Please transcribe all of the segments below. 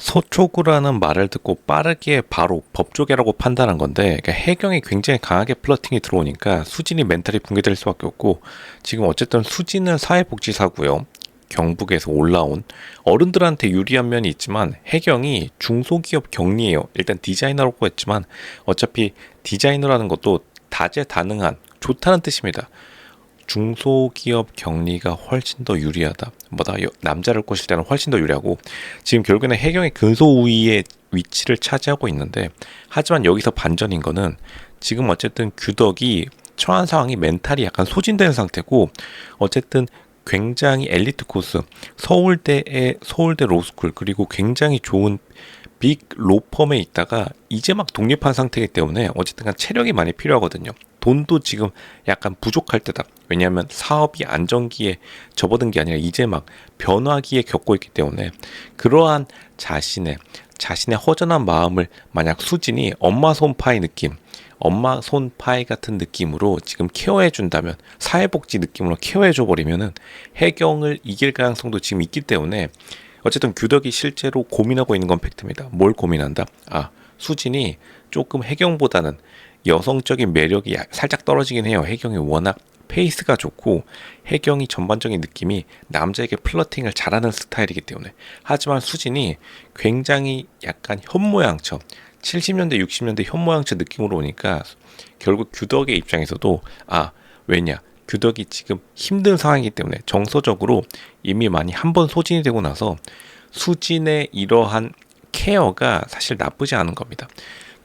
서초구라는 말을 듣고 빠르게 바로 법조계라고 판단한 건데, 그러니까 해경이 굉장히 강하게 플러팅이 들어오니까 수진이 멘탈이 붕괴될 수밖에 없고, 지금 어쨌든 수진은 사회복지사고요. 경북에서 올라온 어른들한테 유리한 면이 있지만 해경이 중소기업 격리예요. 일단 디자이너라고 했지만 어차피 디자이너라는 것도 다재다능한 좋다는 뜻입니다. 중소기업 격리가 훨씬 더 유리하다. 뭐다 남자를 꼬실 때는 훨씬 더 유리하고 지금 결국에는 해경이 근소우위의 위치를 차지하고 있는데 하지만 여기서 반전인 거는 지금 어쨌든 규덕이 처한 상황이 멘탈이 약간 소진된 상태고 어쨌든 굉장히 엘리트 코스 서울대의 서울대 로스쿨 그리고 굉장히 좋은 빅 로펌에 있다가 이제 막 독립한 상태이기 때문에 어쨌든 간 체력이 많이 필요하거든요. 돈도 지금 약간 부족할 때다. 왜냐하면 사업이 안정기에 접어든 게 아니라 이제 막 변화기에 겪고 있기 때문에 그러한 자신의 허전한 마음을 만약 수진이 엄마 손파이 느낌 엄마 손파이 같은 느낌으로 지금 케어해 준다면 사회복지 느낌으로 케어해 줘 버리면은 해경을 이길 가능성도 지금 있기 때문에 어쨌든 규덕이 실제로 고민하고 있는 건 팩트입니다. 뭘 고민한다? 수진이 조금 해경보다는 여성적인 매력이 살짝 떨어지긴 해요. 해경이 워낙 페이스가 좋고 해경이 전반적인 느낌이 남자에게 플러팅을 잘하는 스타일이기 때문에 하지만 수진이 굉장히 약간 현모양처 70년대 60년대 현모양처 느낌으로 오니까 결국 규덕의 입장에서도 왜냐 규덕이 지금 힘든 상황이기 때문에 정서적으로 이미 많이 한 번 소진이 되고 나서 수진의 이러한 케어가 사실 나쁘지 않은 겁니다.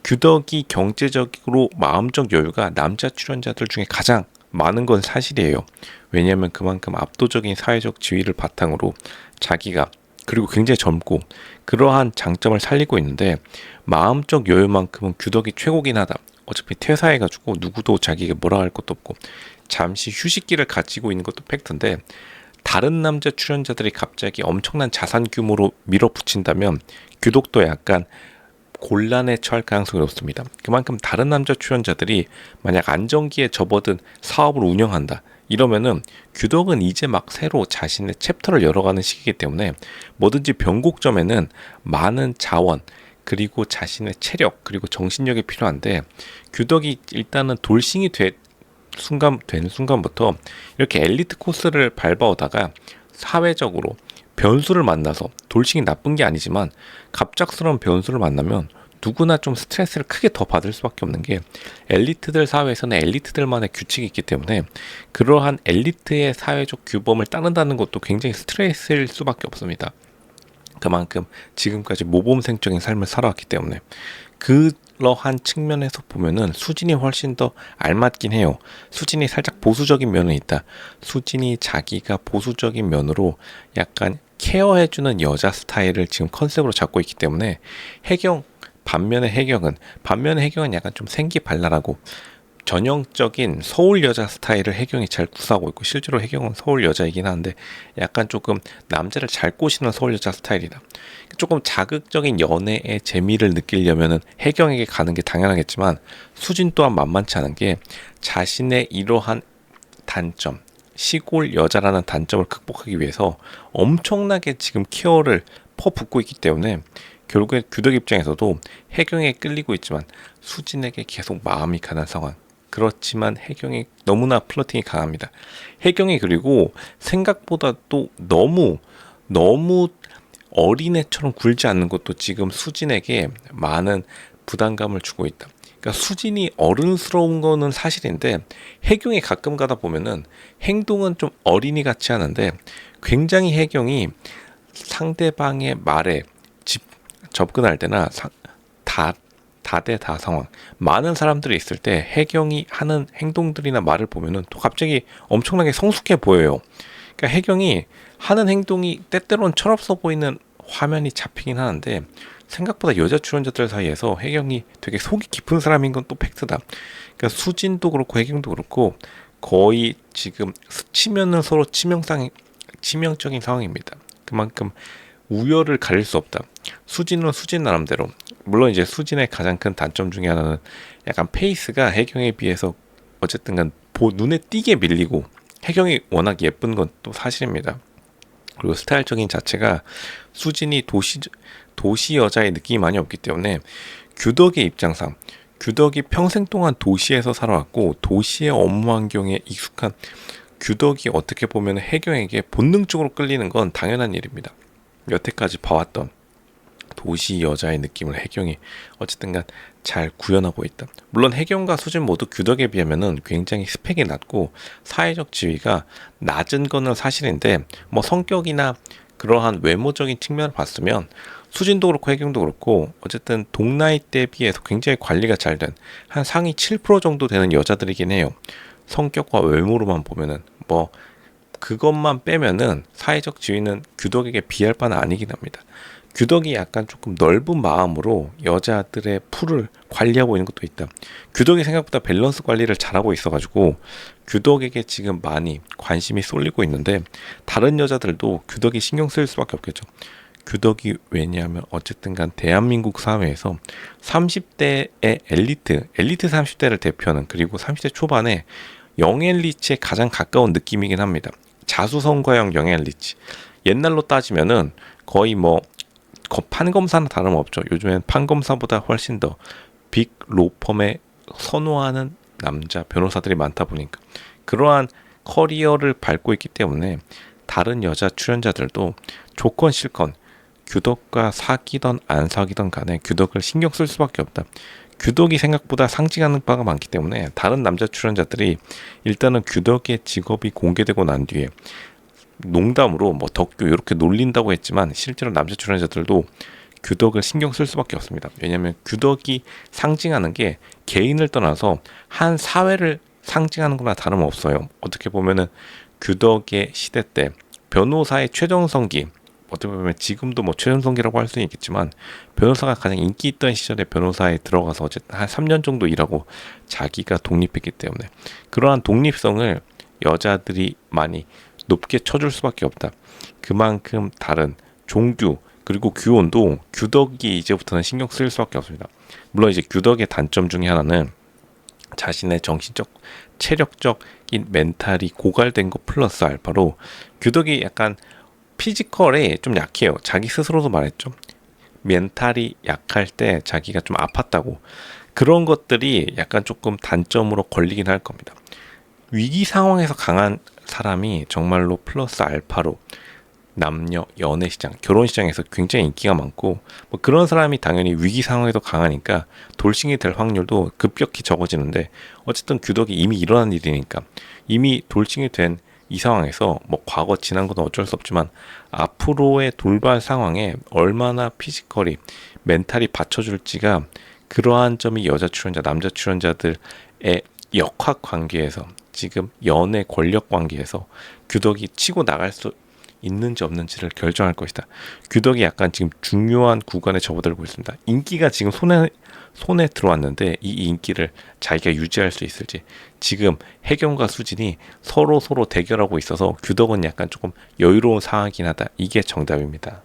규덕이 경제적으로 마음적 여유가 남자 출연자들 중에 가장 많은 건 사실이에요. 왜냐하면 그만큼 압도적인 사회적 지위를 바탕으로 자기가 그리고 굉장히 젊고 그러한 장점을 살리고 있는데 마음적 여유만큼은 규덕이 최고긴 하다. 어차피 퇴사해가지고 누구도 자기가 뭐라 할 것도 없고 잠시 휴식기를 가지고 있는 것도 팩트인데 다른 남자 출연자들이 갑자기 엄청난 자산 규모로 밀어붙인다면 규덕도 약간 곤란에 처할 가능성이 높습니다. 그만큼 다른 남자 출연자들이 만약 안정기에 접어든 사업을 운영한다. 이러면은 규덕은 이제 막 새로 자신의 챕터를 열어가는 시기이기 때문에 뭐든지 변곡점에는 많은 자원 그리고 자신의 체력 그리고 정신력이 필요한데 규덕이 일단은 돌싱이 된 순간부터 이렇게 엘리트 코스를 밟아오다가 사회적으로 변수를 만나서 돌싱이 나쁜 게 아니지만 갑작스러운 변수를 만나면 누구나 좀 스트레스를 크게 더 받을 수밖에 없는 게 엘리트들 사회에서는 엘리트들만의 규칙이 있기 때문에 그러한 엘리트의 사회적 규범을 따른다는 것도 굉장히 스트레스일 수밖에 없습니다. 그만큼 지금까지 모범생적인 삶을 살아왔기 때문에 그러한 측면에서 보면은 수진이 훨씬 더 알맞긴 해요. 수진이 살짝 보수적인 면은 있다. 수진이 자기가 보수적인 면으로 약간 케어해주는 여자 스타일을 지금 컨셉으로 잡고 있기 때문에 반면에 해경은 약간 좀 생기발랄하고 전형적인 서울 여자 스타일을 해경이 잘 구사하고 있고 실제로 해경은 서울 여자이긴 한데 약간 조금 남자를 잘 꼬시는 서울 여자 스타일이다. 조금 자극적인 연애의 재미를 느끼려면은 해경에게 가는 게 당연하겠지만 수진 또한 만만치 않은 게 자신의 이러한 단점 시골 여자라는 단점을 극복하기 위해서 엄청나게 지금 케어를 퍼붓고 있기 때문에 결국에 규덕 입장에서도 해경에 끌리고 있지만 수진에게 계속 마음이 가는 상황. 그렇지만 해경이 너무나 플러팅이 강합니다. 해경이 그리고 생각보다 또 너무 어린애처럼 굴지 않는 것도 지금 수진에게 많은 부담감을 주고 있다. 그러니까 수진이 어른스러운 거는 사실인데 해경이 가끔 가다 보면은 행동은 좀 어린이 같이 하는데 굉장히 해경이 상대방의 말에 접근할 때나 다대다상황 많은 사람들이 있을 때 해경이 하는 행동들이나 말을 보면은 또 갑자기 엄청나게 성숙해 보여요. 그러니까 해경이 하는 행동이 때때로는 철없어 보이는 화면이 잡히긴 하는데 생각보다 여자 출연자들 사이에서 해경이 되게 속이 깊은 사람인 건 또 팩트다. 그러니까 수진도 그렇고 해경도 그렇고 거의 지금 스치면은 서로 치명적인 상황입니다. 그만큼 우열을 가릴 수 없다. 수진은 수진 나름대로 물론 이제 수진의 가장 큰 단점 중에 하나는 약간 페이스가 해경에 비해서 어쨌든 간 눈에 띄게 밀리고 해경이 워낙 예쁜 건 또 사실입니다. 그리고 스타일적인 자체가 수진이 도시 여자의 느낌이 많이 없기 때문에 규덕의 입장상 규덕이 평생 동안 도시에서 살아왔고 도시의 업무 환경에 익숙한 규덕이 어떻게 보면 혜경에게 본능적으로 끌리는 건 당연한 일입니다. 여태까지 봐왔던 도시 여자의 느낌을 혜경이 어쨌든간 잘 구현하고 있다. 물론 혜경과 수진 모두 규덕에 비하면은 굉장히 스펙이 낮고 사회적 지위가 낮은 거는 사실인데 뭐 성격이나 그러한 외모적인 측면을 봤으면 수진도 그렇고 혜경도 그렇고 어쨌든 동나이대에 비해서 굉장히 관리가 잘 된 한 상위 7% 정도 되는 여자들이긴 해요. 성격과 외모로만 보면은 뭐 그것만 빼면은 사회적 지위는 규덕에게 비할 바는 아니긴 합니다. 규덕이 약간 조금 넓은 마음으로 여자들의 풀을 관리하고 있는 것도 있다. 규덕이 생각보다 밸런스 관리를 잘하고 있어가지고 규덕에게 지금 많이 관심이 쏠리고 있는데 다른 여자들도 규덕이 신경 쓸 수밖에 없겠죠. 규덕이 왜냐하면 어쨌든 간 대한민국 사회에서 30대의 엘리트 30대를 대표하는 그리고 30대 초반에 영앤리치에 가장 가까운 느낌이긴 합니다. 자수성가형 영앤리치. 옛날로 따지면은 거의 뭐 판검사는 다름없죠. 요즘엔 판검사보다 훨씬 더 빅 로펌에 선호하는 남자 변호사들이 많다 보니까 그러한 커리어를 밟고 있기 때문에 다른 여자 출연자들도 조건 실건 규덕과 사귀던 안 사귀던 간에 규덕을 신경 쓸 수밖에 없다. 규덕이 생각보다 상징하는 바가 많기 때문에 다른 남자 출연자들이 일단은 규덕의 직업이 공개되고 난 뒤에 농담으로 뭐 덕규 이렇게 놀린다고 했지만 실제로 남자 출연자들도 규덕을 신경 쓸 수밖에 없습니다. 왜냐하면 규덕이 상징하는 게 개인을 떠나서 한 사회를 상징하는 거나 다름없어요. 어떻게 보면은 규덕의 시대 때 변호사의 최정성기 어떻게 보면 지금도 뭐 최정성기라고 할 수는 있겠지만 변호사가 가장 인기 있던 시절에 변호사에 들어가서 어쨌든 한 3년 정도 일하고 자기가 독립했기 때문에 그러한 독립성을 여자들이 많이 높게 쳐줄 수밖에 없다. 그만큼 다른 종규 그리고 규혼도 규덕이 이제부터는 신경 쓸 수밖에 없습니다. 물론 이제 규덕의 단점 중에 하나는 자신의 정신적 체력적인 멘탈이 고갈된 것 플러스 알파로 규덕이 약간 피지컬에 좀 약해요. 자기 스스로도 말했죠. 멘탈이 약할 때 자기가 좀 아팠다고. 그런 것들이 약간 조금 단점으로 걸리긴 할 겁니다. 위기 상황에서 강한 사람이 정말로 플러스 알파로 남녀 연애 시장, 결혼 시장에서 굉장히 인기가 많고 뭐 그런 사람이 당연히 위기 상황에도 강하니까 돌싱이 될 확률도 급격히 적어지는데 어쨌든 규덕이 이미 일어난 일이니까 이미 돌싱이 된 이 상황에서 뭐 과거 지난 건 어쩔 수 없지만 앞으로의 돌발 상황에 얼마나 피지컬이 멘탈이 받쳐줄지가 그러한 점이 여자 출연자, 남자 출연자들의 역학 관계에서 지금 연애 권력 관계에서 규덕이 치고 나갈 수 있는지 없는지를 결정할 것이다. 규덕이 약간 지금 중요한 구간에 접어들고 있습니다. 인기가 지금 손에 들어왔는데 이 인기를 자기가 유지할 수 있을지 지금 혜경과 수진이 서로 대결하고 있어서 규덕은 약간 조금 여유로운 상황이긴 하다. 이게 정답입니다.